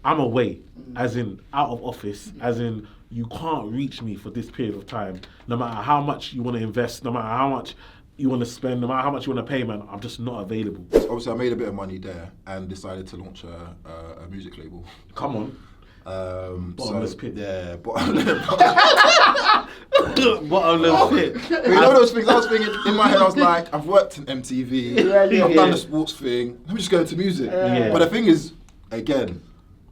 I'm away, as in out of office, as in you can't reach me for this period of time. No matter how much you want to invest, no matter how much you want to spend, no matter how much you want to pay, man, I'm just not available. Obviously, I made a bit of money there and decided to launch a music label. Come on. Bottomless pit. Yeah, bottomless pit. But you know those things, I was thinking, in my head, I was like, I've worked in MTV, I've done the sports thing, let me just go into music. But the thing is, again,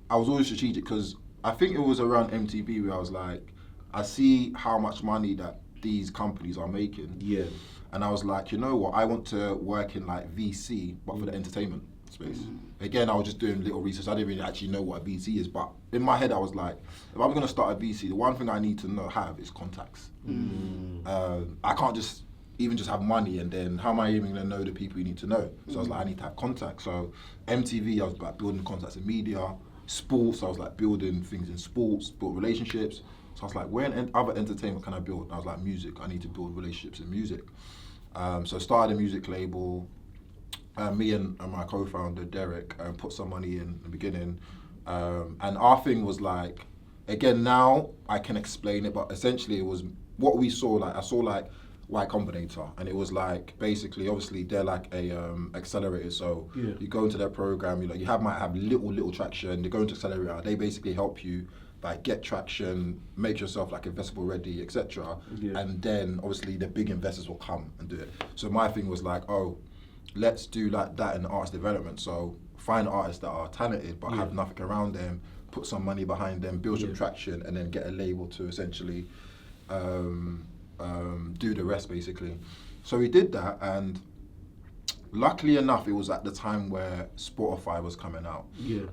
I was always strategic because I think it was around MTV where I was like, I see how much money that these companies are making. Yeah. And I was like, you know what, I want to work in like VC, but for the entertainment space. Again, I was just doing little research. I didn't really actually know what a VC is, but in my head, I was like, if I'm going to start a VC, the one thing I need to have is contacts. I can't just have money, and then how am I even going to know the people you need to know? So I was like, I need to have contacts. So MTV, I was like building contacts in media. Sports, I was like building things in sports, build relationships. So I was like, where in other entertainment can I build? And I was like, music. I need to build relationships in music. So I started a music label. Me and my co-founder Derek put some money in the beginning, and our thing was like, again, now I can explain it, but essentially it was what we saw. Like I saw like Y Combinator, and it was like basically, obviously they're like a accelerator. So you go into their program, you might have little traction. They go into accelerator. They basically help you like get traction, make yourself like investable ready, etc. And then obviously the big investors will come and do it. So my thing was like, oh, let's do like that in arts development. So find artists that are talented but have nothing around them, put some money behind them, build some traction, and then get a label to essentially do the rest basically. So we did that, and luckily enough, it was at the time where Spotify was coming out,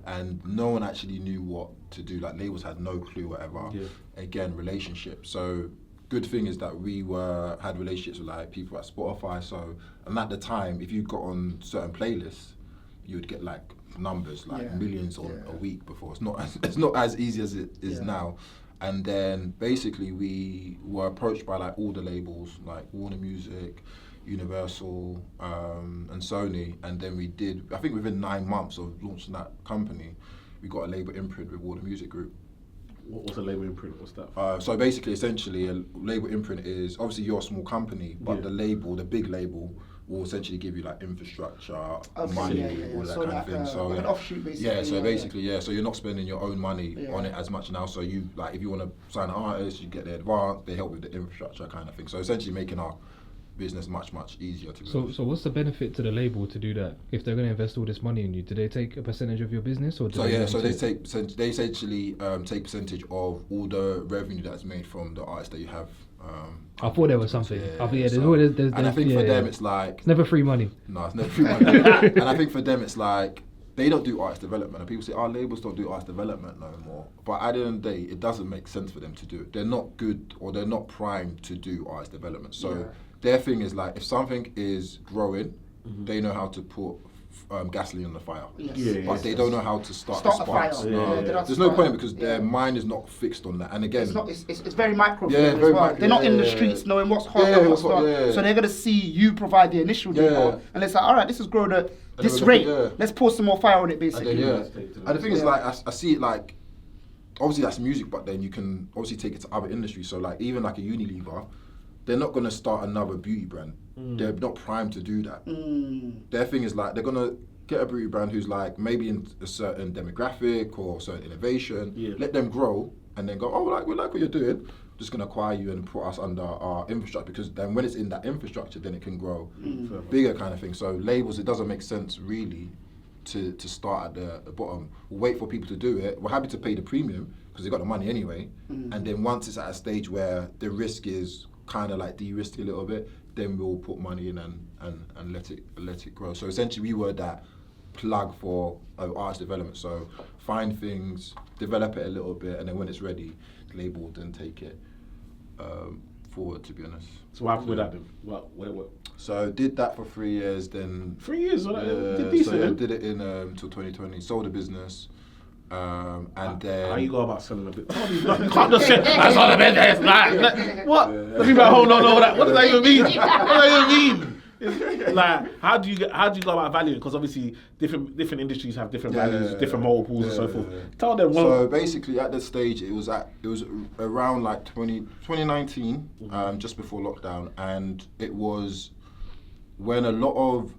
and no one actually knew what to do. Like labels had no clue, whatever. Again, relationships. So good thing is that we had relationships with like people at Spotify. So, and at the time, if you got on certain playlists, you would get like numbers, like millions on a week before. It's not as easy as it is now. And then basically we were approached by like all the labels, like Warner Music, Universal, and Sony. And then we did, I think within 9 months of launching that company, we got a label imprint with Warner Music Group. What's a label imprint? What's that? So basically, essentially, a label imprint is, obviously you're a small company, but the big label, will essentially give you like infrastructure, money, all that kind of thing. So an offshoot basically. So basically, so you're not spending your own money on it as much now. So you like, if you want to sign an artist, you get the advance, they help with the infrastructure kind of thing. So essentially making our business much easier to do. So what's the benefit to the label to do that? If they're going to invest all this money in you, do they take a percentage of your business, or they essentially take percentage of all the revenue that's made from the artists that you have. I thought there was something. And I think for them it's like it's never free money. No, it's never free money. And I think for them it's like they don't do artist development, and people say our labels don't do artist development no more. But at the end of the day, it doesn't make sense for them to do it. They're not good, or they're not primed to do artist development. So their thing is like, if something is growing, they know how to put gasoline on the fire. But they don't know how to start the sparks. There's no point, because their mind is not fixed on that. And again, it's very micro for them as well. They're not in the streets knowing what's hot and what's not. So they're going to see you provide the initial data, and it's like, all right, this has grown at this rate. Let's pour some more fire on it, basically. And the thing is, like, I see it like, obviously that's music, but then you can obviously take it to other industries. So like, even like a Unilever, they're not going to start another beauty brand. They're not primed to do that. Their thing is like, they're going to get a beauty brand who's like maybe in a certain demographic or certain innovation, let them grow, and then go, oh, like, we like what you're doing, just going to acquire you and put us under our infrastructure, because then when it's in that infrastructure, then it can grow bigger kind of thing. So labels, it doesn't make sense really to start at the bottom, wait for people to do it. We're happy to pay the premium because they got the money anyway, and then once it's at a stage where the risk is kind of like de-risked a little bit, then we'll put money in and let it grow. So essentially we were that plug for arts development. So find things, develop it a little bit, and then when it's ready, the label will then take it forward, to be honest. So what happened with that then? What? So did that for 3 years, then 3 years? Did did it in till 2020, sold the business. And then how you go about selling a bit? You can't just say that's all the business. What? The people at home don't know that. What does that even mean? What does that even mean? Like, how do you go about valuing? Because obviously, different industries have different values, different multiples, and so forth. Tell them. So basically, at this stage, it was around like 2019, just before lockdown, and it was when a lot of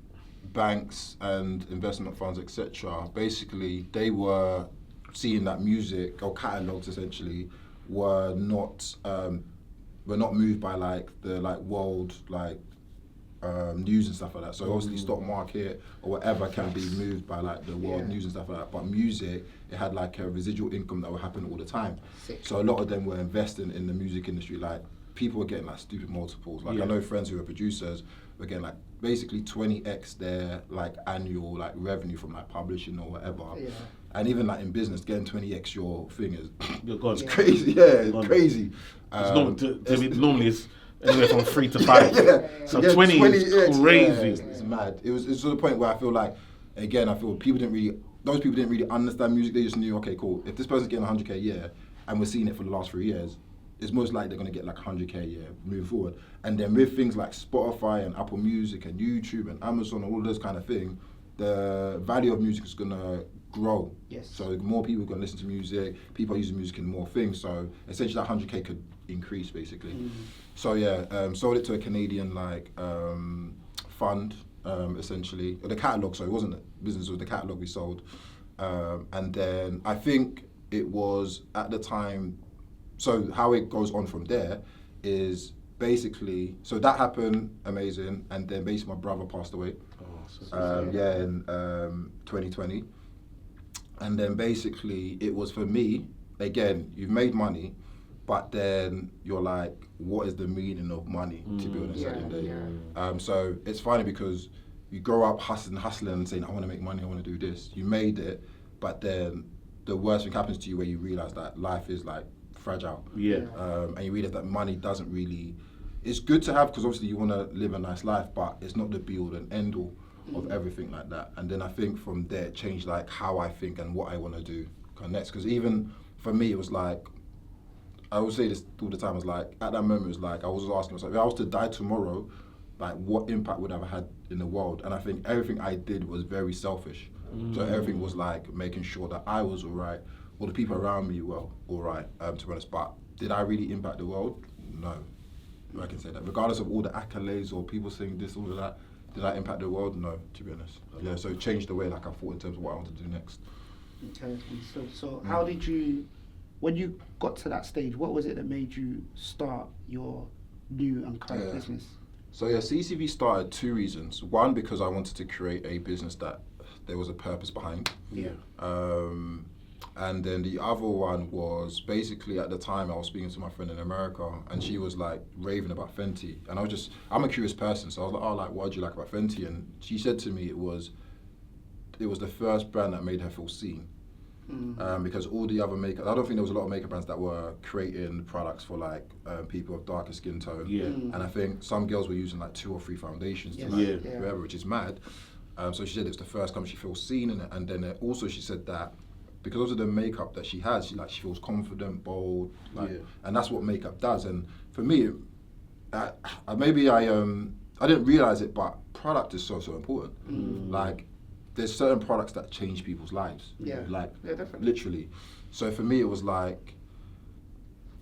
banks and investment funds, etc., basically they were seeing that music or catalogs essentially were not moved by like the world news and stuff like that. So obviously stock market or whatever can be moved by like the world news and stuff like that. But music, it had like a residual income that would happen all the time. So a lot of them were investing in the music industry. Like people were getting like stupid multiples. Like I know friends who are producers were getting like basically 20x their like annual like revenue from like publishing or whatever. And even like in business, getting 20x your thing is it's crazy. It's crazy. Normally it's anywhere from 3 to 5. So 20 is crazy. It's mad. It's to the point where I feel like, again, those people didn't really understand music. They just knew, okay, cool. If this person's getting 100k a year, and we're seeing it for the last 3 years, it's most likely they're going to get like 100k a year moving forward. And then with things like Spotify and Apple Music and YouTube and Amazon and all those kind of things, the value of music is going to grow. So more people are going to listen to music, people are using music in more things. So essentially that 100k could increase basically. So sold it to a Canadian fund essentially. Or the catalogue, so it wasn't a business, it was the catalogue we sold. And then I think it was at the time, so how it goes on from there is basically, so that happened, amazing, and then basically my brother passed away. In 2020. And then basically it was for me, again, you've made money, but then you're like, what is the meaning of money, to be honest, at the end of the day? So it's funny because you grow up hustling and saying, I want to make money, I want to do this. You made it, but then the worst thing happens to you where you realize that life is like fragile. And you realize that money doesn't really, it's good to have because obviously you want to live a nice life, but it's not the be all and end all of everything like that. And then I think from there it changed like how I think and what I want to do next. Because even for me it was like, I always say this all the time, was like at that moment it was like I was asking myself, if I was to die tomorrow, like what impact would I have had in the world? And I think everything I did was very selfish. So everything was like making sure that I was alright, or the people around me were alright, to be honest. But did I really impact the world? No. I can say that. Regardless of all the accolades or people saying this, all of that, did I impact the world? No, to be honest. So it changed the way like I thought in terms of what I want to do next. Okay, so how did you, when you got to that stage, what was it that made you start your new and current business? So CCV started 2 reasons. One, because I wanted to create a business that there was a purpose behind. And then the other one was basically at the time I was speaking to my friend in America and she was like raving about Fenty. And I'm a curious person, so I was like, oh, like, what do you like about Fenty? And she said to me it was the first brand that made her feel seen. Because all the other makeup, I don't think there was a lot of makeup brands that were creating products for like people of darker skin tone. And I think some girls were using like 2 or 3 foundations to whatever, which is mad. So she said it was the first time she feels seen in it. And then also she said that because of the makeup that she has, she feels confident, bold, and that's what makeup does. And for me, maybe I didn't realize it, but product is so important. Like, there's certain products that change people's lives. Literally. So for me, it was like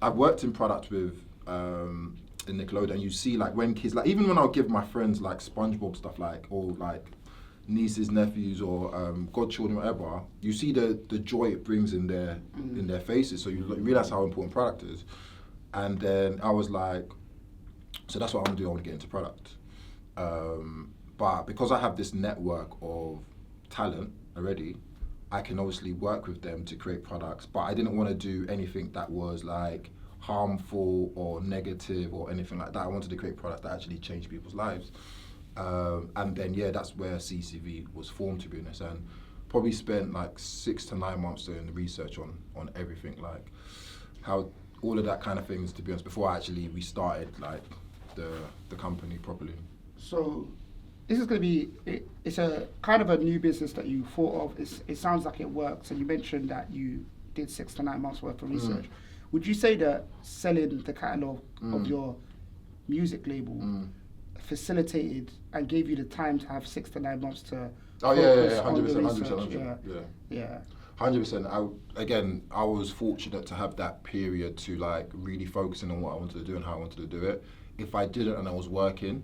I've worked in product with in Nickelodeon, and you see like when kids, like even when I'll give my friends like SpongeBob stuff, like or like nieces, nephews, or godchildren, whatever, you see the joy it brings in their faces. So you realize how important product is. And then I was like, so that's what I want to do. I want to get into product. But because I have this network of talent already, I can obviously work with them to create products. But I didn't want to do anything that was like harmful or negative or anything like that. I wanted to create products that actually change people's lives. And then that's where CCV was formed, to be honest, and probably spent like 6 to 9 months doing the research on everything, like how all of that kind of things, to be honest, before actually we started like the company properly. So this is going to be, it's a kind of a new business that you thought of. It sounds like it works, and you mentioned that you did 6 to 9 months worth of research. Would you say that selling the catalogue of your music label facilitated and gave you the time to have 6 to 9 months to Oh focus yeah, on the 100%. research. Yeah. 100%. I was fortunate to have that period to like really focusing on what I wanted to do and how I wanted to do it. If I didn't and I was working,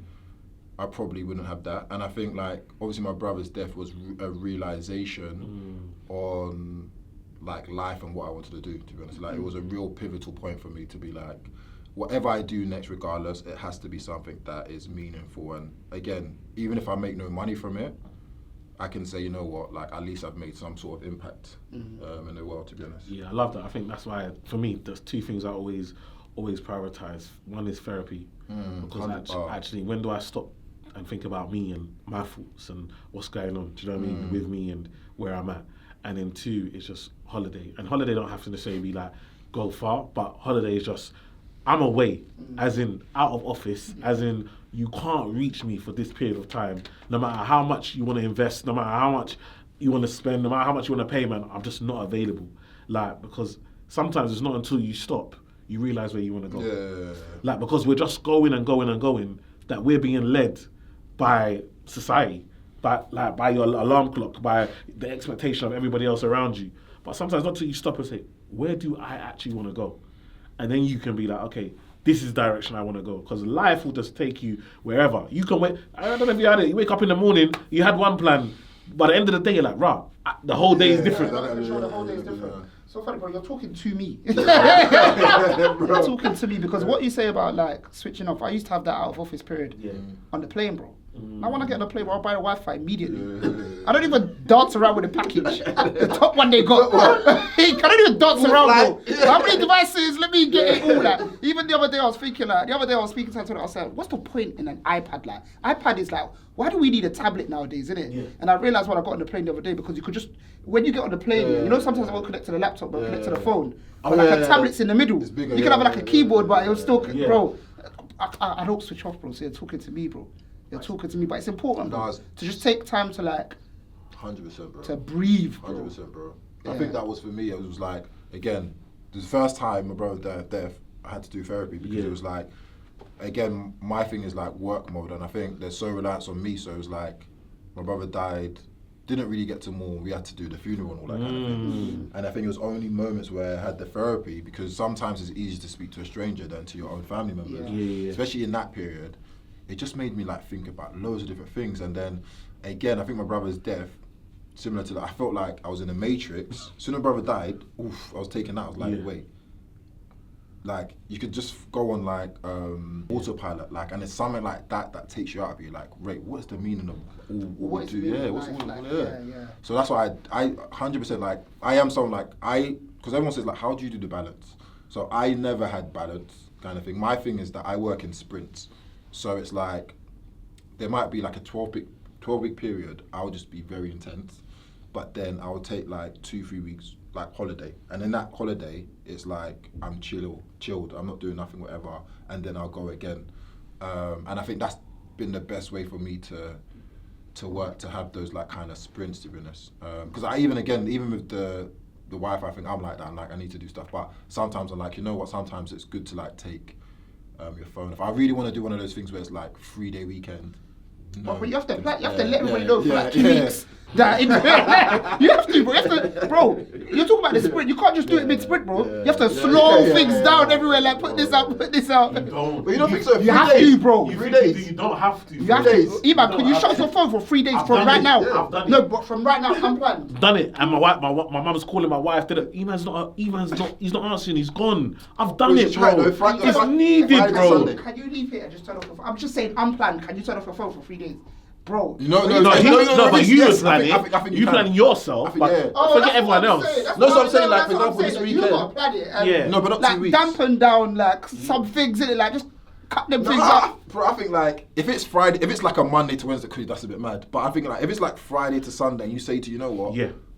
I probably wouldn't have that. And I think like obviously my brother's death was a realization on like life and what I wanted to do. To be honest, like it was a real pivotal point for me to be like, whatever I do next, regardless, it has to be something that is meaningful. And again, even if I make no money from it, I can say, you know what, like at least I've made some sort of impact in the world, to be honest. Yeah, I love that. I think that's why, for me, there's 2 things I always prioritize. One is therapy, because actually, when do I stop and think about me and my thoughts and what's going on, do you know what I mean, with me and where I'm at. And then 2 is just holiday. And holiday don't have to necessarily be like, go far, but holiday is just, I'm away, as in out of office, as in you can't reach me for this period of time. No matter how much you want to invest, no matter how much you want to spend, no matter how much you want to pay, man, I'm just not available. Like, because sometimes it's not until you stop, you realize where you want to go. Yeah. Like, because we're just going and going and going, that we're being led by society, by your alarm clock, by the expectation of everybody else around you. But sometimes not until you stop and say, where do I actually want to go? And then you can be like, okay, this is the direction I want to go. Because life will just take you wherever. You can wait. I don't know if you had it. You wake up in the morning, you had one plan. By the end of the day, you're like, rah, the whole day is different. The whole day is different. So funny, bro, you're talking to me. You're talking to me because what you say about like switching off, I used to have that out of office period on the plane, bro. Now when I get on the plane, I'll buy a Wi-Fi immediately. I don't even dance around with the package. The top one they got. I don't even dance around, bro. How many devices? Let me get it all. Like, even the other day I was speaking to her, I said, what's the point in an iPad? Like, iPad is like, why do we need a tablet nowadays, innit? Yeah. And I realised when I got on the plane the other day, because you could just, when you get on the plane, you know, sometimes I won't connect to the laptop, but connect to the phone. But a tablet's in the middle. Bigger, you can have like a keyboard, but it'll still, bro. I don't switch off, bro. So you're talking to me, bro. You're talking to me, but it's important, bro, to just take time to like, 100%, bro. To breathe, bro. 100%, bro. Yeah. I think that was for me. It was like, again, the first time my brother died, I had to do therapy because it was like, again, my thing is like work mode, and I think they're so reliant on me. So it was like, my brother died, didn't really get to mourn. We had to do the funeral and all that kind of thing. And I think it was only moments where I had the therapy, because sometimes it's easier to speak to a stranger than to your own family members, especially in that period. It just made me like think about loads of different things. And then again, I think my brother's death, similar to that, I felt like I was in a matrix. As soon as my brother died, I was taken out. I was like, wait, like you could just go on like autopilot, like, and it's something like that takes you out of you. Like, wait, what's the meaning of what we do? Yeah, what's the So that's why I 100% like, I am someone like, because everyone says like, how do you do the balance? So I never had balance kind of thing. My thing is that I work in sprints. So it's like, there might be like a 12-week period, I'll just be very intense, but then I'll take like 2-3 weeks like holiday, and in that holiday, it's like I'm chilled, I'm not doing nothing, whatever, and then I'll go again. And I think that's been the best way for me to work, to have those like kind of sprints, to be honest. Because even with the Wi-Fi thing, I'm like that, I'm like, I need to do stuff, but sometimes I'm like, you know what, sometimes it's good to like take your phone. If I really want to do one of those things where it's like 3-day weekend, but you have to let everybody know for like 2 weeks. That you have to, bro. You're talking about the sprint. You can't just do it mid-sprint, bro. You have to slow things down everywhere. Like put this out. But you don't think so? You have to, bro. 3 days. You don't have to. You have to. Iman, can you shut your phone for 3 days from right now? I've done it. No, but from right now, unplanned. I've done it, and my mum's calling my wife. He's not answering. He's gone. I've done it, bro. It's needed, bro. Can you leave it and just turn off your phone? I'm just saying, unplanned. Can you turn off your phone for 3 days? Bro, but you was planning. You planning yourself, but forget everyone else. No, so I'm saying, like, for example, this weekend. You gotta plan it. No, but not like 2 weeks. Dampen down like some things in it, like just cut them things up. Bro, I think like if it's Friday, if it's like a Monday to Wednesday, that's a bit mad. But I think like if it's like Friday to Sunday, and you say to you know what,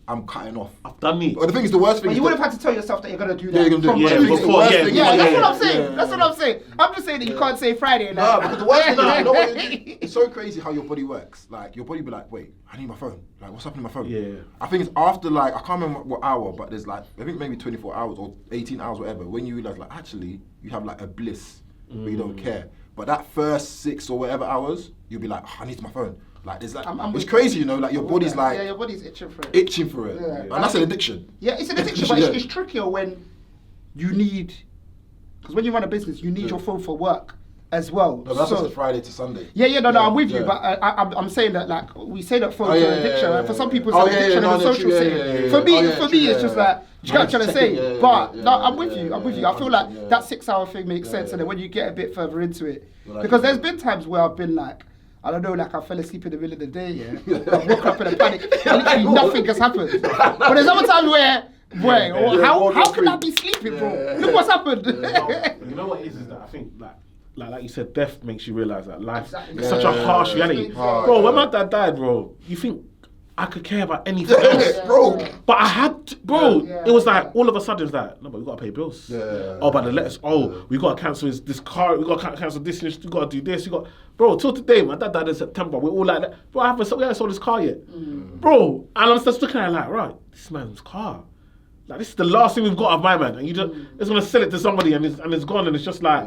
I'm cutting off. I've done it. But the thing is, the worst thing. But you would have had to tell yourself that you're gonna do that. Yeah, you're gonna do it. Before. That's what I'm saying. That's what I'm saying. I'm just saying that you can't say Friday. No, because the worst thing, you know what it's so crazy how your body works. Like your body be like, wait, I need my phone. Like, what's happening to my phone? Yeah. I think it's after like, I can't remember what hour, but there's like, I think maybe 24 hours or 18 hours, whatever. When you realize like, actually, you have like a bliss where you don't care. But that first 6 or whatever hours, you'll be like, I need my phone. Like, it's like, it's crazy, you know, like your body's like... Yeah, your body's itching for it. Yeah. And that's an addiction. Yeah, it's an addiction, but it's trickier when you need... Because when you run a business, you need your phone for work as well. No, that's just the Friday to Sunday. No, I'm with you, but I'm saying that, like, we say that phone's an addiction, and for some people it's an addiction in a social setting. For me, it's just like, do you get what I'm trying to say? But no, I'm with you. I feel like that 6 hour thing makes sense, and then when you get a bit further into it, because there's been times where I've been like, I don't know, like I fell asleep in the middle of the day, I woke up in a panic, and literally nothing has happened. But there's other times where, how can I be sleeping, bro? Look what's happened. You know what it is that I think, like you said, death makes you realise that life is such a harsh reality. Bro, when my dad died, bro, you think I could care about anything else, bro? But I had to, bro. It was like all of a sudden, it's like, no, but we gotta pay bills. Oh, but the letters. Oh, we gotta cancel this car. We gotta cancel this. We gotta do this. Bro. Till today, my dad died in September. We're all like that. Bro, we haven't sold this car yet, bro. And I'm just looking at it like, right, this man's car. Like, this is the last thing we've got of my man, and you just gonna sell it to somebody, and it's gone, and it's just like,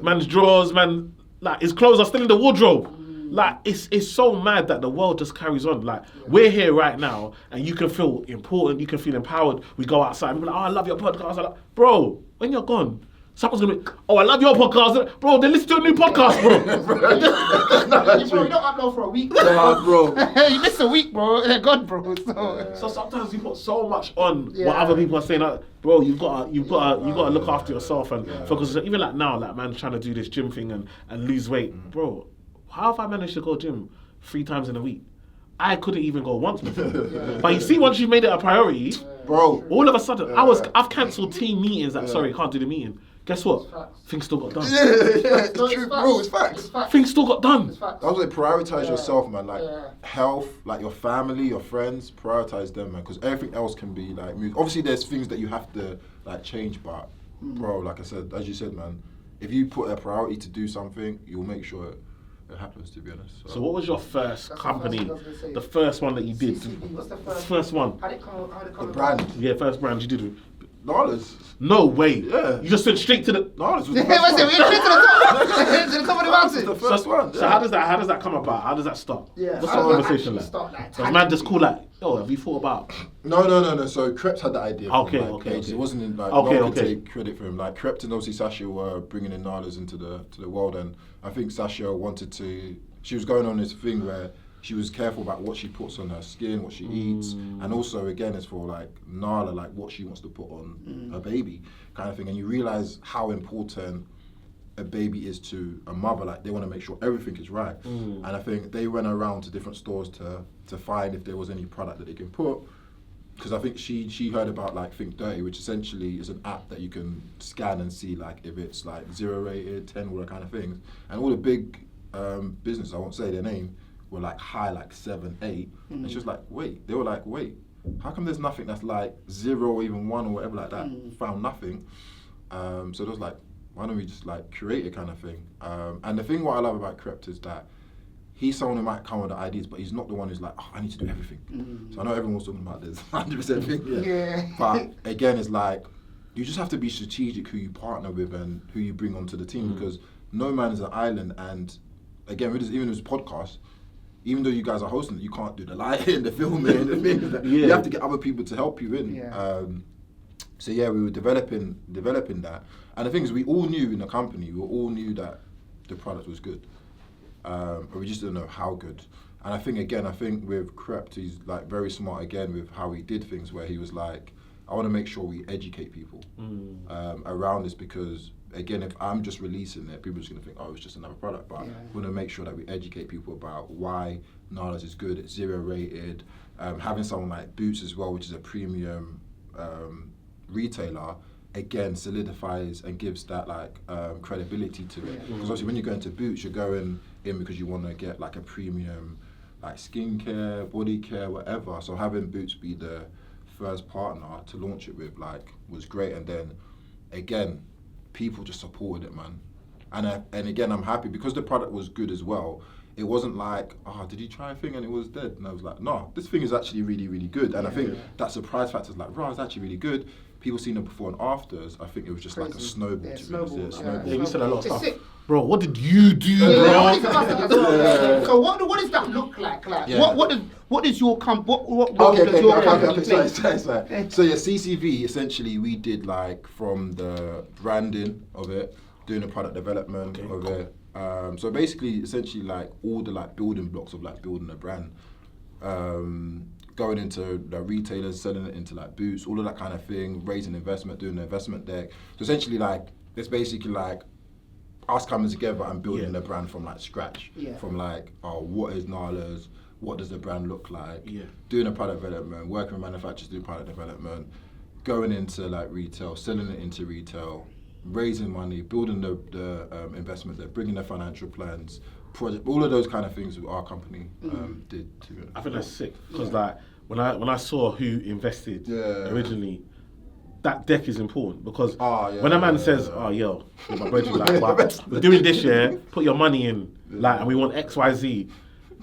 man's drawers, man, like his clothes are still in the wardrobe. Like, it's so mad that the world just carries on. Like, we're here right now, and you can feel important, you can feel empowered. We go outside, and we're like, oh, I love your podcast. I'm like, bro, when you're gone, someone's gonna be, oh, I love your podcast. Bro, then listen to a new podcast, bro. Bro, you don't upload for a week. Bro. You miss a week, bro. They're gone, bro. So sometimes you put so much on what other people are saying. Like, bro, you've got to look after yourself and focus. Even like now, like man's trying to do this gym thing and lose weight, bro. How have I managed to go gym 3 times in a week? I couldn't even go once before. But you see, once you made it a priority, bro, all of a sudden, I've cancelled team meetings. Sorry, can't do the meeting. Guess what? Things still got done. It's true, bro. It's facts. Things still got done. That's why prioritize yourself, man. Like health, like your family, your friends. Prioritize them, man. Because everything else can be like moved. Obviously, there's things that you have to like change, but bro, like I said, as you said, man, if you put a priority to do something, you'll make sure it happens, to be honest. So what was your first company? The first one that you did? What's the first one? How did it come the brand. Yeah, first brand you did. Nala's. No way. Yeah. You just went straight to the... Nala's was we the first one. went straight to the top. To the top of the mountain. The first one. So how does that come about? How does that start? Yeah. What's the conversation like? Does man just call like, yo, have you thought about... No. So Krept had the idea. Okay. It wasn't in like, no one could take credit for him. Like Krept and obviously Sasha were bringing in Nala's into the world, and I think Sasha wanted to... She was going on this thing where she was careful about what she puts on her skin, what she eats, and also again it's for like Nala, like what she wants to put on her baby, kind of thing. And you realize how important a baby is to a mother. Like they want to make sure everything is right. And I think they went around to different stores to find if there was any product that they can put. Because I think she heard about like Think Dirty, which essentially is an app that you can scan and see like if it's like 0 rated, 10, all that kind of things. And all the big business, I won't say their name, were like high, like 7, 8. And she was like, wait, how come there's nothing that's like 0 or even 1 or whatever like that? Found nothing. So it was like, why don't we just like curate it kind of thing? And the thing what I love about Krept is that he's someone who might come with the ideas, but he's not the one who's like, oh, I need to do everything. So I know everyone was talking about this 100% thing. But again, it's like, you just have to be strategic who you partner with and who you bring onto the team, because no man is an island. And again, even with this podcast, even though you guys are hosting it, you can't do the lighting, the filming, the things. You have to get other people to help you in. So yeah, we were developing that. And the thing is, we all knew in the company, we all knew that the product was good. But we just didn't know how good. And I think with Krept, he's like very smart again with how he did things, where he was like, I want to make sure we educate people around this, because again, if I'm just releasing it, people are just going to think, oh, it's just another product. But we want to make sure that we educate people about why Nala's is good, it's 0 rated. Having someone like Boots as well, which is a premium retailer, again, solidifies and gives that like credibility to it. Because obviously when you're going to Boots, you're going in because you want to get like a premium like skincare, body care, whatever. So having Boots be the first partner to launch it with like was great. And then again, people just supported it, man. And again, I'm happy because the product was good as well. it wasn't like, did you try a thing and it was dead? And I was like, no, this thing is actually really, really good. And I think that surprise factor is like, it's actually really good. People seen it before and afters. I think it was just like a snowball. You said a lot of stuff. Bro, what did you do, bro? So what does that look like? What is your Sorry. So CCV, essentially we did like from the branding of it, doing the product development of it. So basically, essentially like all the like building blocks of like building a brand. Going into the retailers, selling it into like Boots, all of that kind of thing, raising investment, doing the investment deck. So essentially like, it's basically like us coming together and building the brand from like scratch. From like, what is Nala's, what does the brand look like, doing a product development, working with manufacturers, doing product development, going into like retail, selling it into retail, raising money, building the investment deck, bringing the financial plans, project, all of those kind of things our company did too. I think that's sick because like when I saw who invested originally, that deck is important because when a man says, yo, my brother, like, wow, we're doing this year, put your money in, like, and we want X, Y, Z.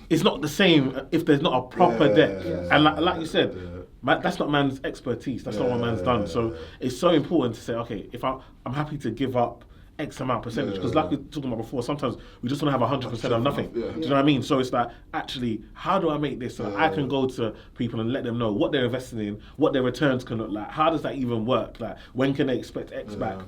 It's not the same if there's not a proper deck, and like you said. That's not man's expertise. That's not what man's done. So it's so important to say, okay, if I'm happy to give up X amount percentage, because like we were talking about before, sometimes we just want to have 100% of nothing. Do you know what I mean? So it's like, actually, how do I make this so that I can go to people and let them know what they're investing in, what their returns can look like? How does that even work? Like, when can they expect X back?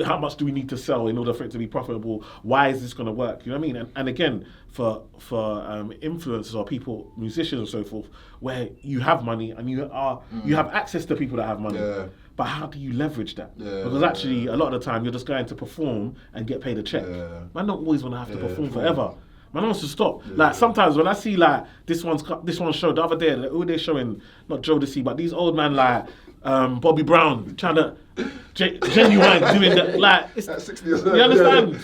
How much do we need to sell in order for it to be profitable? Why is this going to work? You know what I mean? And again, for influencers or people, musicians and so forth, where you have money and you have access to people that have money. But how do you leverage that? Because actually, a lot of the time, you're just going to perform and get paid a check. Man don't always want to have to perform forever. Man wants to stop. Like sometimes when I see like this one's show the other day, like, who they showing? Not Jodeci, but these old man like Bobby Brown trying to genuine doing that. Like it's, at 60 years old. You understand?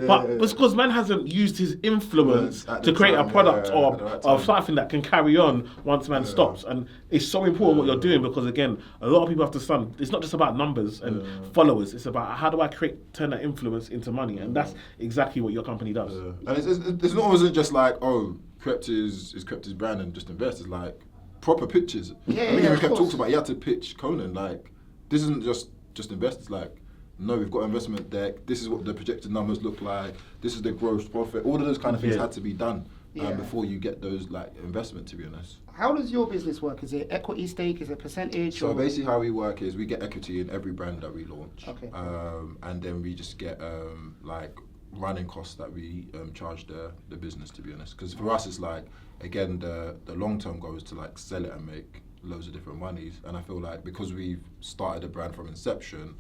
But it's because man hasn't used his influence to create a product or something that can carry on once man stops. And it's so important what you're doing because, again, a lot of people have to understand it's not just about numbers and followers. It's about how do I turn that influence into money. And that's exactly what your company does. And it's not always just like, Krept is Krept's brand and just invest. It's like proper pitches. I think even Krept talks about he had to pitch Conan. Like, this isn't just invest. It's like, no, we've got investment deck. This is what the projected numbers look like. This is the gross profit. All of those kind of things had to be done before you get those like investment. To be honest. How does your business work? Is it equity stake? Is it percentage? So basically, how we work is we get equity in every brand that we launch. And then we just get like running costs that we charge the business. To be honest, because for us it's like, again, the long term goal is to like sell it and make loads of different monies. And I feel like because we've started a brand from inception,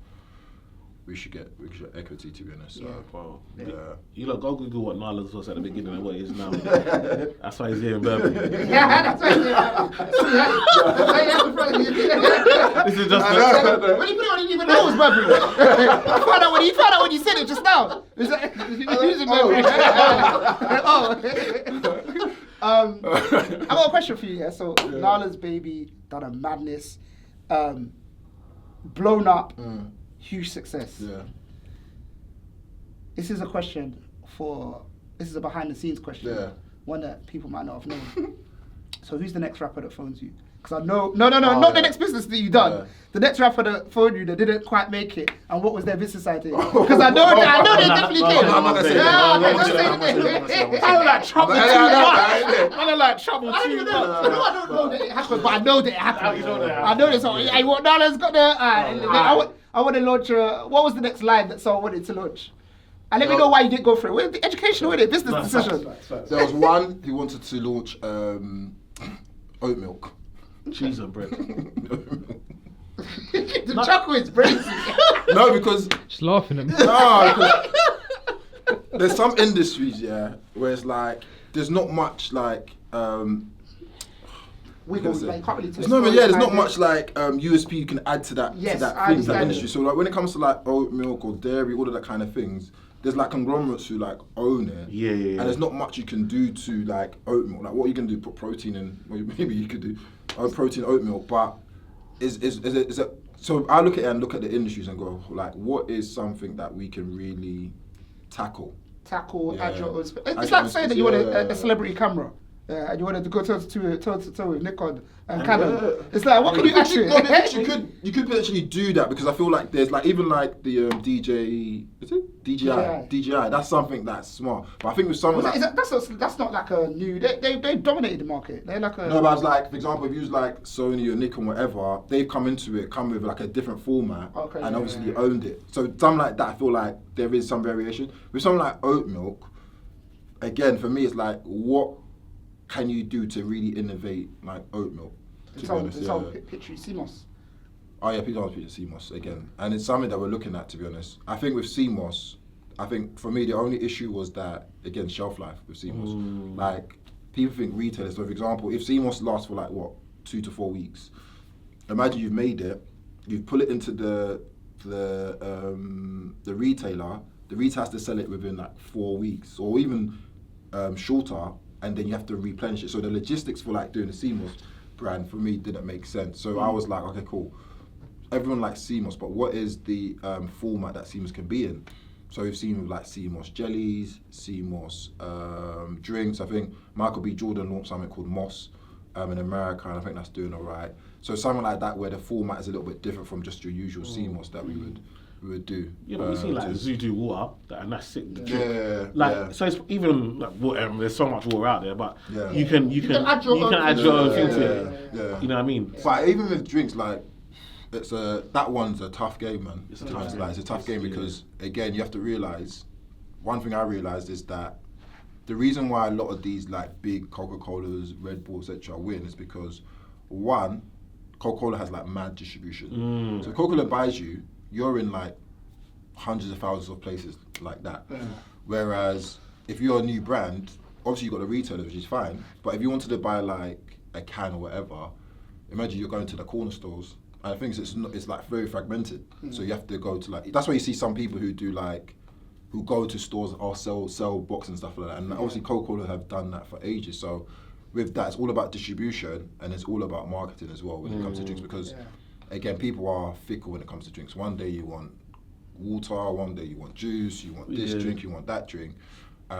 we should get equity, to be honest. So, you look, go Google what Nala's was at the beginning and what it is now. That's why he's here in Birmingham. That's why he's here. This is just when you put it on, you didn't even know it was Birmingham. I found out when you said it just now. I got a question for you here. So Nala's Baby done a madness, blown up. Huge success. This is a question this is a behind the scenes question. One that people might not have known. So who's the next rapper that phones you? Because I know, not the next business that you've done. The next rapper that phoned you that didn't quite make it, and what was their business idea? Because I know they definitely came. I'm not gonna say that. I don't like trouble too much. I don't like trouble too much. I don't know that it happened, but I know that it happened. I know this. Hey, what Nala's got the? I want to launch what was the next line that someone wanted to launch? And let me know why you didn't go for it. With the educational, with it, business decision. There was one who wanted to launch oat milk. Cheese and bread. The chocolate is crazy. No, because just laughing at me. No, because there's some industries, where it's like there's not much like there's not much like USP you can add to that that industry. So like when it comes to like oat milk or dairy, all of that kind of things, there's like conglomerates who like own it. And there's not much you can do to like oat milk. Like what are you gonna do? Put protein in? Well, maybe you could do protein oat milk, but is it? So I look at it and look at the industries and go like, what is something that we can really tackle tackle, agile. It's like saying that you want a celebrity camera. And you wanted to go toe to toe with Nikon and Canon. It's like, what can you actually? You could potentially do that because I feel like there's like even like the DJI. That's something that's smart. But I think with something that's not like a new. They dominated the market. They're like a. No, but it's like, for example, if you use like Sony or Nikon, whatever, they've come with like a different format and obviously owned it. So something like that, I feel like there is some variation. With something like oat milk, again, for me, it's like what can you do to really innovate like oat milk? It's on picture CMOS. Oh yeah, people don't picture CMOS again, and it's something that we're looking at. To be honest, I think with CMOS, I think for me the only issue was that again shelf life with CMOS. Like people think retailers. So for example, if CMOS lasts for like 2 to 4 weeks, imagine you've made it, you've put it into the retailer. The retailer has to sell it within like 4 weeks or even shorter. And then you have to replenish it. So the logistics for like doing a CMOS brand for me didn't make sense. So I was like, okay, cool. Everyone likes CMOS, but what is the format that CMOS can be in? So we've seen with like CMOS jellies, CMOS drinks. I think Michael B. Jordan launched something called Moss in America, and I think that's doing all right. So something like that where the format is a little bit different from just your usual CMOS that we would do. Yeah, but you see like Zudu water, and that's sick. So it's even like water. There's so much water out there, but you can add your own thing to it. Yeah. You know what I mean? But even with drinks, like that one's a tough game, man. It's a tough game because again, you have to realize. One thing I realized is that the reason why a lot of these like big Coca-Colas, Red Bull, etc. win is because one, Coca-Cola has like mad distribution. So if Coca-Cola buys you, you're in like hundreds of thousands of places like that. Whereas if you're a new brand, obviously you've got the retailers, which is fine. But if you wanted to buy like a can or whatever, imagine you're going to the corner stores. And I think it's like very fragmented. So you have to go to like, that's why you see some people who go to stores or sell box and stuff like that. And obviously Coca-Cola have done that for ages. So with that, it's all about distribution and it's all about marketing as well when it comes to drinks because again, people are fickle when it comes to drinks. One day you want water, one day you want juice, you want this drink, you want that drink.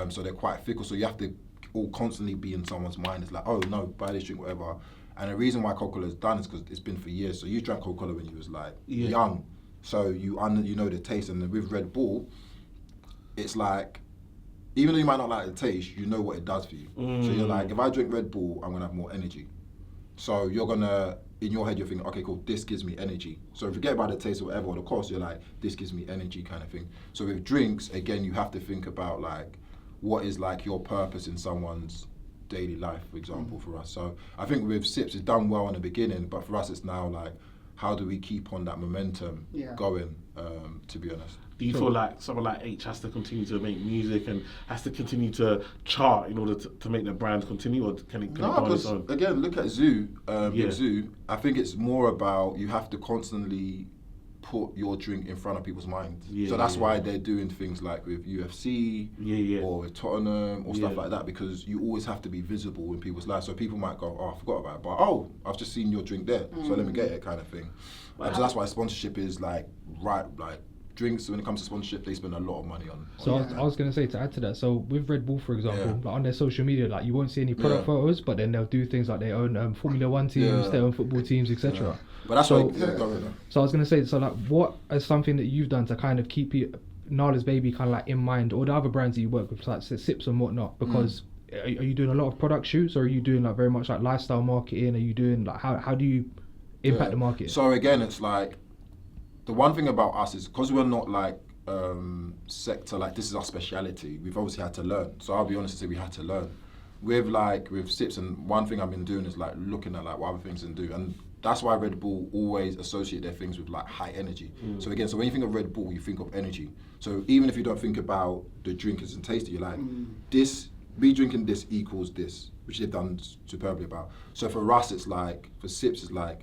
So they're quite fickle. So you have to all constantly be in someone's mind. It's like, oh no, buy this drink, whatever. And the reason why Coca-Cola has done is because it's been for years. So you drank Coca-Cola when you was like young. So you know the taste. And with Red Bull, it's like, even though you might not like the taste, you know what it does for you. So you're like, if I drink Red Bull, I'm gonna have more energy. So you're gonna, in your head, you're thinking, okay, cool, this gives me energy. So forget about the taste or whatever, or the cost, you're like, this gives me energy kind of thing. So with drinks, again, you have to think about like, what is like your purpose in someone's daily life, for example, for us. So I think with Sips, it's done well in the beginning, but for us, it's now like, how do we keep on that momentum going, to be honest. Do you feel like someone like H has to continue to make music and has to continue to chart in order to make the brand continue, or can it go on its own? Again, look at Zoo, Big Zoo. I think it's more about you have to constantly put your drink in front of people's minds. So that's why they're doing things like with UFC or with Tottenham or stuff like that, because you always have to be visible in people's lives. So people might go, oh, I forgot about it, but oh, I've just seen your drink there, so let me get it kind of thing. So that's why sponsorship is like drinks, when it comes to sponsorship, they spend a lot of money on. So I was going to say, to add to that, so with Red Bull, for example, like on their social media, like you won't see any product photos, but then they'll do things like they own Formula 1 teams, their own football teams, etc. But that's so I was going to say, so like what is something that you've done to kind of keep Nala's Baby kind of like in mind, or the other brands that you work with, like Sips and whatnot, because are you doing a lot of product shoots, or are you doing like very much like lifestyle marketing? Are you doing like, how do you impact the market? So again, it's like, the one thing about us is because we're not like sector, like this is our speciality, we've obviously had to learn. So I'll be honest and say we had to learn. With Sips, and one thing I've been doing is like looking at like what other things can do. And that's why Red Bull always associate their things with like high energy. So again, so when you think of Red Bull, you think of energy. So even if you don't think about the drinkers and taste it, you're like, me drinking this equals this, which they've done superbly about. So for us, it's like, for Sips, it's like,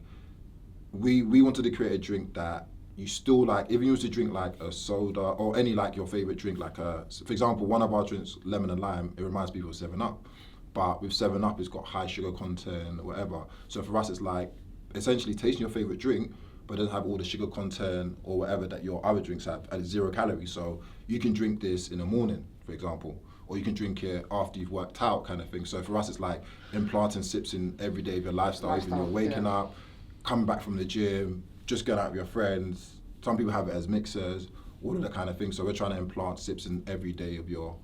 we wanted to create a drink that you still like, if you was to drink like a soda or any like your favorite drink, like for example, one of our drinks, lemon and lime, it reminds people of 7-Up. But with 7-Up, it's got high sugar content or whatever. So for us, it's like essentially tasting your favorite drink, but doesn't have all the sugar content or whatever that your other drinks have, and it's 0 calories. So you can drink this in the morning, for example, or you can drink it after you've worked out, kind of thing. So for us, it's like implanting sips in every day of your lifestyle. Even you're waking up, coming back from the gym, just going out with your friends. Some people have it as mixers, all of that kind of thing. So we're trying to implant sips in every day of your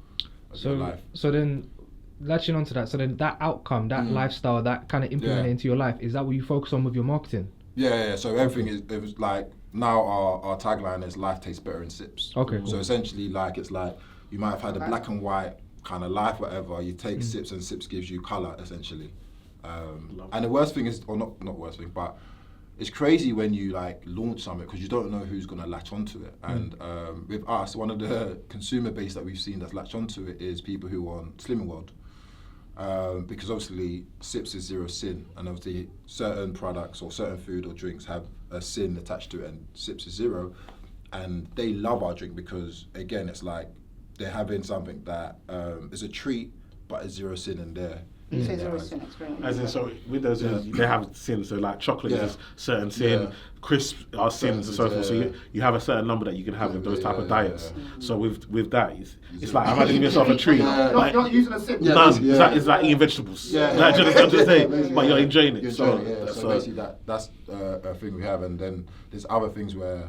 life. So then, latching onto that, so then that outcome, that lifestyle, that kind of implement it into your life, is that what you focus on with your marketing? Yeah. So everything it was like, now our tagline is life tastes better in sips. Okay. Cool. So essentially, like, it's like you might have had a black and white kind of life, whatever. You take sips, and sips gives you color, essentially. And the worst thing is, or not worst thing, but it's crazy when you like launch something because you don't know who's gonna latch onto it. And with us, one of the consumer base that we've seen that's latched onto it is people who are on Slimming World. Because obviously sips is zero sin, and obviously certain products or certain food or drinks have a sin attached to it, and sips is zero. And they love our drink because, again, it's like they're having something that is a treat, but is zero sin in there. You say zero sin experience. As in, so with those, they have sins. So like chocolate is certain sin, crisps are sins, and so forth. So you have a certain number that you can have with those type of diets. So with that, it's like imagine yourself a treat. Like, not using a sip. It's like eating vegetables. Like, just say, but you're enjoying it. So basically that's a thing we have, and then there's other things where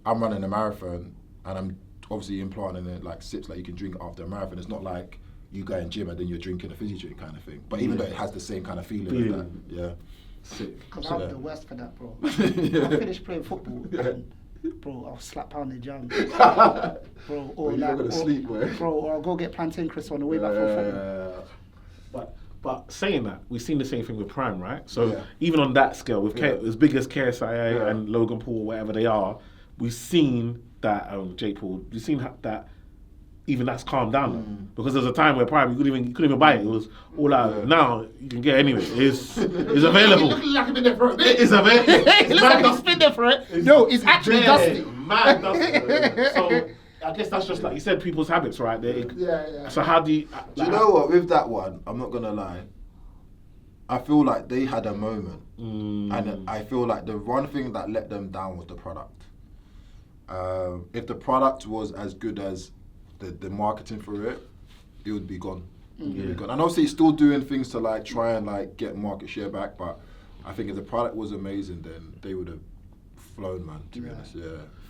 I'm running a marathon and I'm obviously implanting it like sips like you can drink after a marathon. It's not like you go in gym and then you're drinking a fizzy drink kind of thing. But even though it has the same kind of feeling. Sick. Because I'm the worst for that, bro. I finished playing football and, bro, I'll slap pound the jam. Bro, or you're not gonna sleep, bro, or I'll go get plantain crisps on the way back from football. But saying that, we've seen the same thing with Prime, right? So even on that scale, with as big as KSIA and Logan Paul, whatever they are, we've seen that, Jake Paul, we've seen that even that's calmed down because there's a time where Prime you couldn't even buy it. It was all out. Now you can get it anyway. It's available. It looks like it's been there for a bit. It is available. It looks like it's been there for it. No, it's actually dusty. Mad dusty. So I guess that's just like you said, people's habits, right? So how do you? Do you know what? With that one, I'm not gonna lie. I feel like they had a moment, and I feel like the one thing that let them down was the product. If the product was as good as the marketing for it, it would be gone. It would be gone. And obviously it's still doing things to like try and like get market share back, but I think if the product was amazing, then they would have flown, man, to be honest.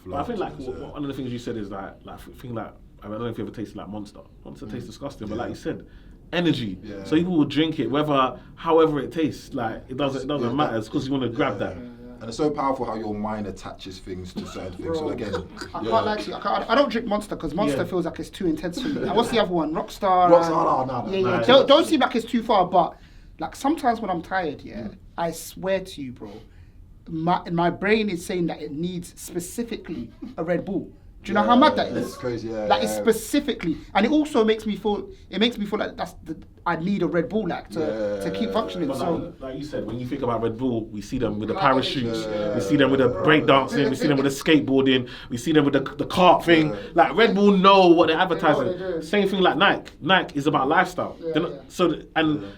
But I think like one of the things you said is like thing like I don't know if you ever tasted like Monster. Monster tastes disgusting, but like you said, energy. So people will drink it however it tastes. Like it doesn't matter. It's because you want to grab that. And it's so powerful how your mind attaches things to certain things. So again, I can't lie to you. I don't drink Monster because Monster feels like it's too intense for me. And what's the other one? Rockstar. No. Don't seem like it's too far, but like sometimes when I'm tired, I swear to you, bro, my brain is saying that it needs specifically a Red Bull. Do you know how mad that is? It's crazy, it's specifically, and it also makes me feel. It makes me feel like I need a Red Bull to keep functioning. But so, like you said, when you think about Red Bull, we see them with the parachutes, we see them with the breakdancing, we see them with the skateboarding, we see them with the cart thing. Like Red Bull know what they're advertising. Same thing like Nike. Nike is about lifestyle.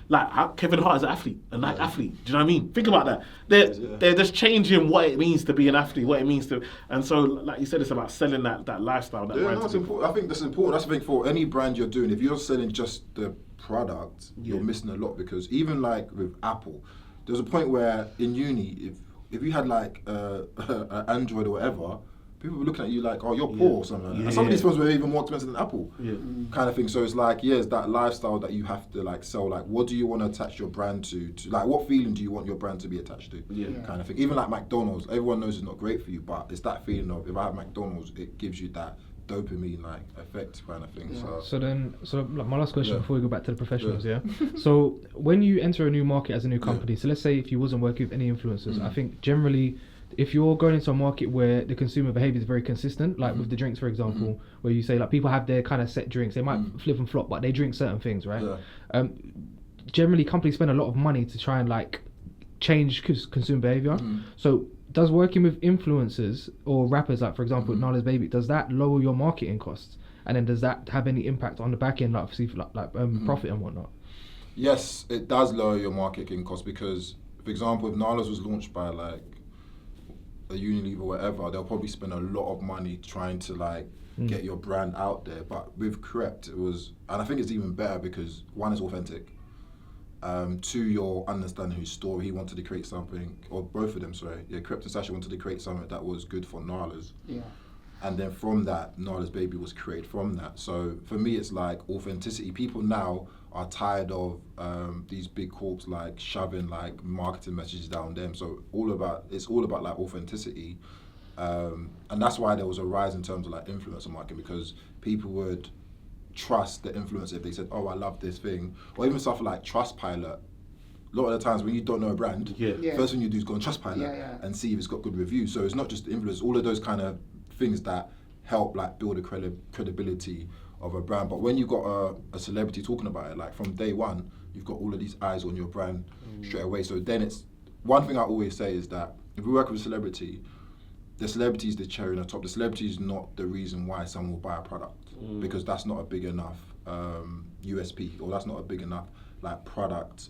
Like Kevin Hart is an athlete, a Nike athlete. Do you know what I mean? Think about that. They're just changing what it means to be an athlete, what it means to, and so like you said, it's about selling that lifestyle. That's important. I think that's important. That's the thing for any brand you're doing. If you're selling just the product, you're missing a lot, because even like with Apple, there's a point where in uni, if you had like an Android or whatever, people were looking at you like, oh, you're poor or something like that. And some of these phones were even more expensive than Apple, kind of thing. So it's like, it's that lifestyle that you have to like sell. Like, what do you want to attach your brand to like, what feeling do you want your brand to be attached to? Kind of thing. Even like McDonald's, everyone knows it's not great for you, but it's that feeling of, if I have McDonald's, it gives you that dopamine like effect kind of thing. So like, my last question before we go back to the professionals, so when you enter a new market as a new company, so let's say if you wasn't working with any influencers, I think generally if you're going into a market where the consumer behavior is very consistent, like with the drinks, for example, where you say like people have their kind of set drinks, they might flip and flop, but they drink certain things, right? Generally companies spend a lot of money to try and like change consumer behavior. So does working with influencers or rappers, like for example Nala's Baby, does that lower your marketing costs? And then does that have any impact on the back end, like profit and whatnot? Yes, it does lower your marketing costs, because for example, if Nala's was launched by like a Unilever or whatever, they'll probably spend a lot of money trying to like get your brand out there. But with Crept, it was, and I think it's even better because one, is authentic. Two, you're understanding whose story. He wanted to create something, or both of them, sorry. Yeah, Crept and Sasha wanted to create something that was good for Nala's. Yeah. And then from that, Nala's Baby was created from that. So for me, it's like authenticity. People now are tired of these big corps like shoving like marketing messages down them. So it's all about like authenticity. And that's why there was a rise in terms of like influencer marketing, because people would trust the influencer if they said, oh, I love this thing. Or even stuff like Trustpilot. A lot of the times when you don't know a brand, first thing you do is go on Trustpilot and see if it's got good reviews. So it's not just the influence, all of those kind of things that help like build the credibility of a brand. But when you've got a celebrity talking about it, like from day one, you've got all of these eyes on your brand straight away. So then it's, one thing I always say is that if we work with a celebrity, the celebrity is the cherry on the top. The celebrity is not the reason why someone will buy a product, because that's not a big enough USP, or that's not a big enough like product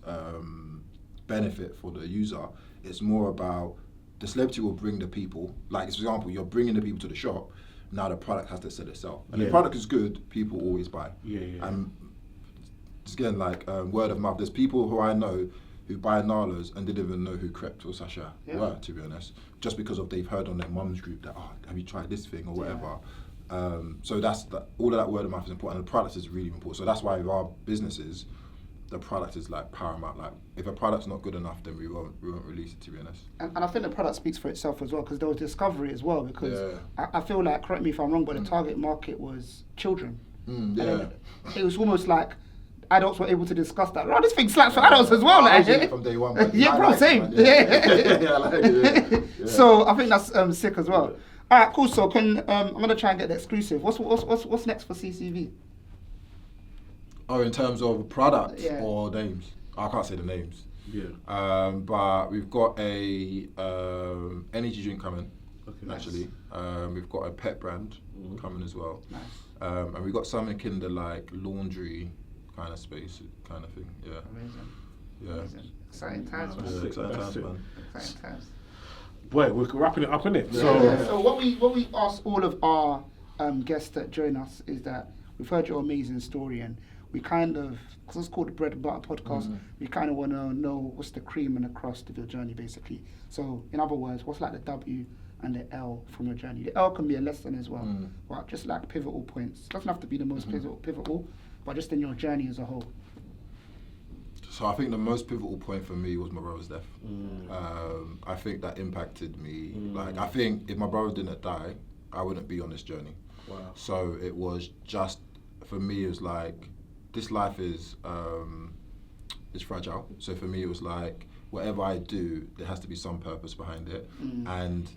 benefit for the user. It's more about the celebrity will bring the people. Like, for example, you're bringing the people to the shop. Now the product has to sell itself, and the product is good. People always buy. And just again, like word of mouth. There's people who I know who buy Nala's and didn't even know who Crept or Sasha were, to be honest, just because they've heard on their mum's group that, oh, have you tried this thing or whatever. So that's all of that word of mouth is important, and the product is really important. So that's why with our businesses, the product is like paramount. Like if a product's not good enough, then we won't release it, to be honest. And I think the product speaks for itself as well, because there was discovery as well, because I feel like, correct me if I'm wrong, but the target market was children. It was almost like adults were able to discuss that. Oh, this thing slaps for adults as well. Like, from day one. Yeah, bro, same. So I think that's sick as well. All right, cool. So I'm gonna try and get the exclusive. What's next for CCV? Oh, in terms of product or names? I can't say the names. But we've got a energy drink coming. Actually, we've got a pet brand coming as well. Nice. And we've got something in the like laundry kind of space, kind of thing. Amazing. Exciting times, man. Exciting times. Boy, we're wrapping it up, innit? So what we ask all of our guests that join us is that we've heard your amazing story, and we kind of, because it's called the Bread and Butter Podcast, we kind of want to know what's the cream and the crust of your journey, basically. So in other words, what's like the W and the L from your journey? The L can be a lesson as well, but just like pivotal points. It doesn't have to be the most pivotal, but just in your journey as a whole. So I think the most pivotal point for me was my brother's death. I think that impacted me. Like, I think if my brother didn't die, I wouldn't be on this journey. Wow. So it was just, for me, it was like, this life is fragile. So for me, it was like, whatever I do, there has to be some purpose behind it. And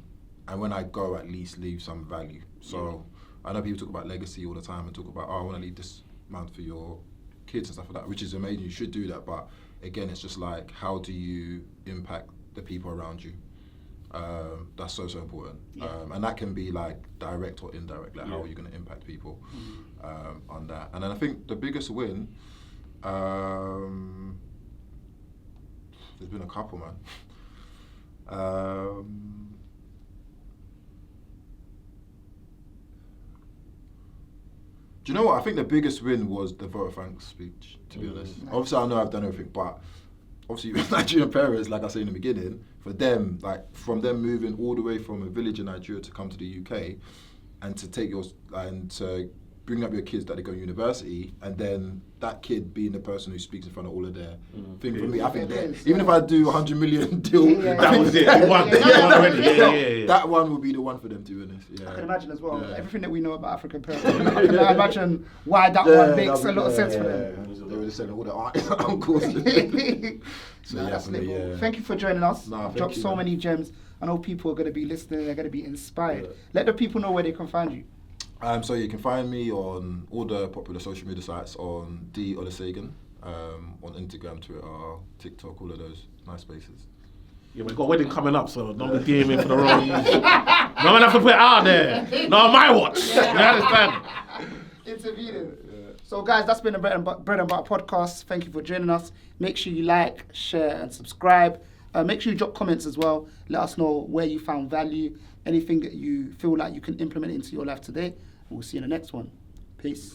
when I go, at least leave some value. So I know people talk about legacy all the time and talk about, oh, I want to leave this amount for your kids and stuff like that, which is amazing. You should do that. But again, it's just like, how do you impact the people around you? That's so important. And that can be like direct or indirect. Like, how are you going to impact people on that? And then I think the biggest win, there's been a couple, man. Do you know what? I think the biggest win was the vote of thanks speech, to be honest. Nice. Obviously, I know I've done everything, but obviously, Nigerian parents, like I said in the beginning, for them, like from them moving all the way from a village in Nigeria to come to the UK, and to take and to bring up your kids that they go to university, and then that kid being the person who speaks in front of all of their thing. For me, I think that even if I do 100 million deal, that was it. You won already. That one would be the one for them, to be honest. I can imagine as well. Everything that we know about African parents, I can imagine why that one makes a lot of sense for them. They were just saying all the aunts and uncles. Thank you for joining us. Dropped so many gems. I know people are going to be listening. They're going to be inspired. Let the people know where they can find you. So you can find me on all the popular social media sites, on D Olusegun, on Instagram, Twitter, TikTok, all of those nice spaces. Yeah, we've got a wedding coming up, so don't be DMing for the wrong. No one have to put it out there. Not on my watch. You understand? Intervening. So guys, that's been the Bread and Butter Podcast. Thank you for joining us. Make sure you like, share and subscribe. Make sure you drop comments as well. Let us know where you found value, anything that you feel like you can implement into your life today. We'll see you in the next one. Peace.